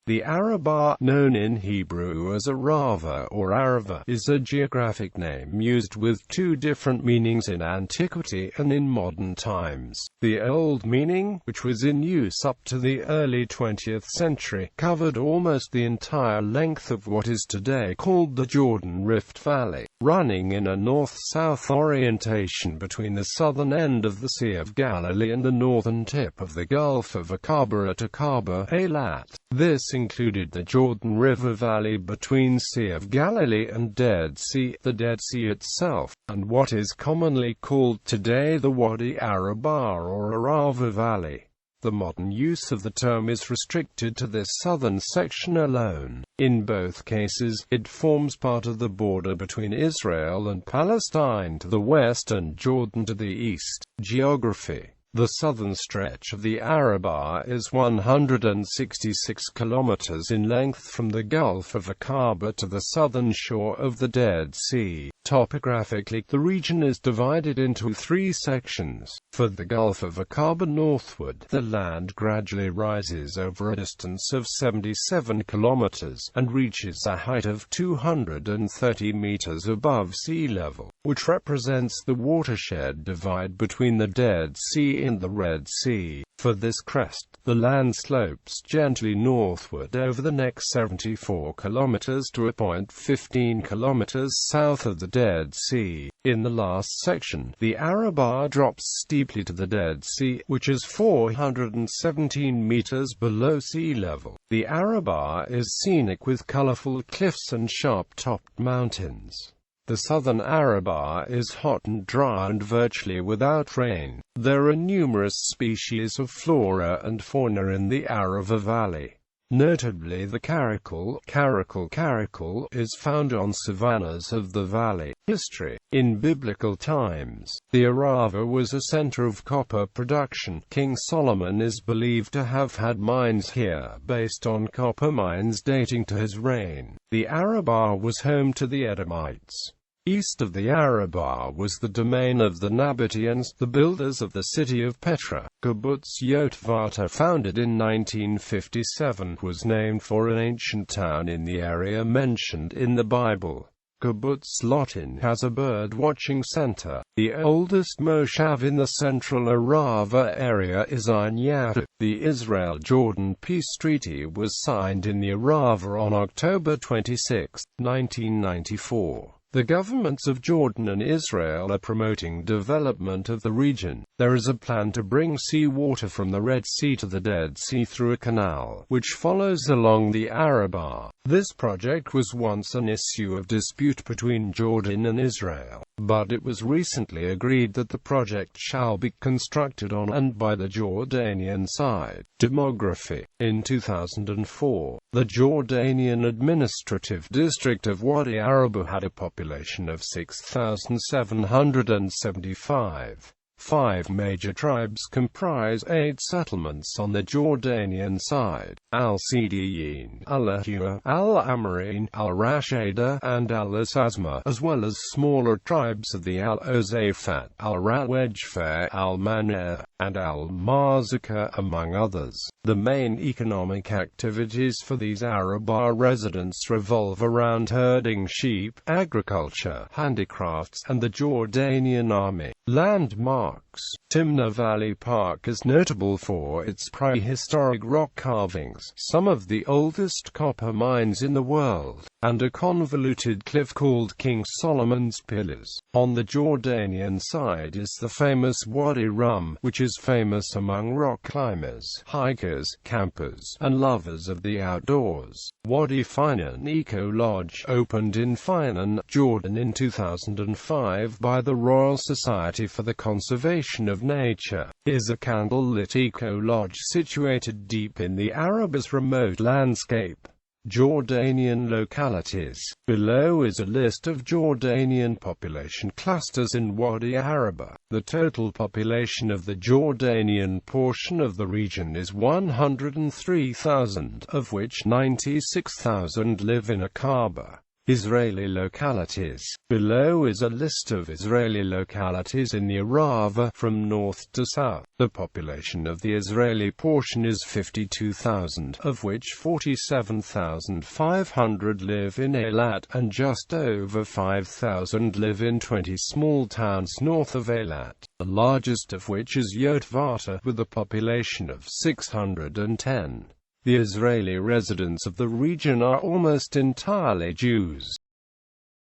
The Arabah, known in Hebrew as Arava or Aravah, is a geographic name used with two different meanings in antiquity and in modern times. The old meaning, which was in use up to the early 20th century, covered almost the entire length of what is today called the Jordan Rift Valley, running in a north-south orientation between the southern end of the Sea of Galilee and the northern tip of the Gulf of Aqaba at Aqaba, Eilat.This included the Jordan River Valley between Sea of Galilee and Dead Sea, the Dead Sea itself, and what is commonly called today the Wadi Arabah or Arava Valley. The modern use of the term is restricted to this southern section alone. In both cases, it forms part of the border between Israel and Palestine to the west and Jordan to the east. Geography. The southern stretch of the Arabah is 166 kilometers in length from the Gulf of Aqaba to the southern shore of the Dead Sea. Topographically, the region is divided into three sections. For the Gulf of Aqaba northward, the land gradually rises over a distance of 77 kilometers, and reaches a height of 230 meters above sea level, which represents the watershed divide between the Dead Sea and the Red Sea. For this crest, the land slopes gently northward over the next 74 kilometers to a point 15 kilometers south of the Dead Sea. In the last section, the Arabah drops steeply to the Dead Sea, which is 417 meters below sea level. The Arabah is scenic with colorful cliffs and sharp-topped mountains. The southern Arabah is hot and dry and virtually without rain. There are numerous species of flora and fauna in the Arava Valley. Notably, the caracal is found on savannas of the valley. History. In biblical times, the Aravah was a center of copper production. King Solomon is believed to have had mines here based on copper mines dating to his reign. The Arabah was home to the Edomites. East of the Arabah was the domain of the Nabateans, the builders of the city of Petra. Kibbutz Yotvata, founded in 1957, was named for an ancient town in the area mentioned in the Bible. Kibbutz Lotin has a bird-watching center. The oldest moshav in the central Arava area is Ein Yatta. The Israel-Jordan peace treaty was signed in the Arava on October 26, 1994. The governments of Jordan and Israel are promoting development of the region. There is a plan to bring seawater from the Red Sea to the Dead Sea through a canal, which follows along the Arabah. This project was once an issue of dispute between Jordan and Israel, but it was recently agreed that the project shall be constructed on and by the Jordanian side. Demography. In 2004, the Jordanian administrative district of Wadi Arabah had a population of 6,775. 5 major tribes comprise 8 settlements on the Jordanian side: Al-Sidiyin, Al-Ahua, Al-Amreen, Al-Rashida, and Al-Asasma, as well as smaller tribes of the Al-Ozafat, Al-Rawejfa, Al-Manah, and Al-Mazaka, among others. The main economic activities for these Arabah residents revolve around herding sheep, agriculture, handicrafts, and the Jordanian army. Landmarks. Timna Valley Park is notable for its prehistoric rock carvings, some of the oldest copper mines in the world, and a convoluted cliff called King Solomon's Pillars. On the Jordanian side is the famous Wadi Rum, which is famous among rock climbers, hikers, campers, and lovers of the outdoors. Wadi Finan Eco Lodge, opened in Finan, Jordan in 2005 by the Royal Society for the Conservation of Nature, is a candle-lit eco-lodge situated deep in the Arabah's remote landscape. Jordanian localities. Below is a list of Jordanian population clusters in Wadi Arabah. The total population of the Jordanian portion of the region is 103,000, of which 96,000 live in Aqaba. Israeli localities. Below is a list of Israeli localities in the Arava, from north to south. The population of the Israeli portion is 52,000, of which 47,500 live in Eilat, and just over 5,000 live in 20 small towns north of Eilat, the largest of which is Yotvata, with a population of 610. The Israeli residents of the region are almost entirely Jews.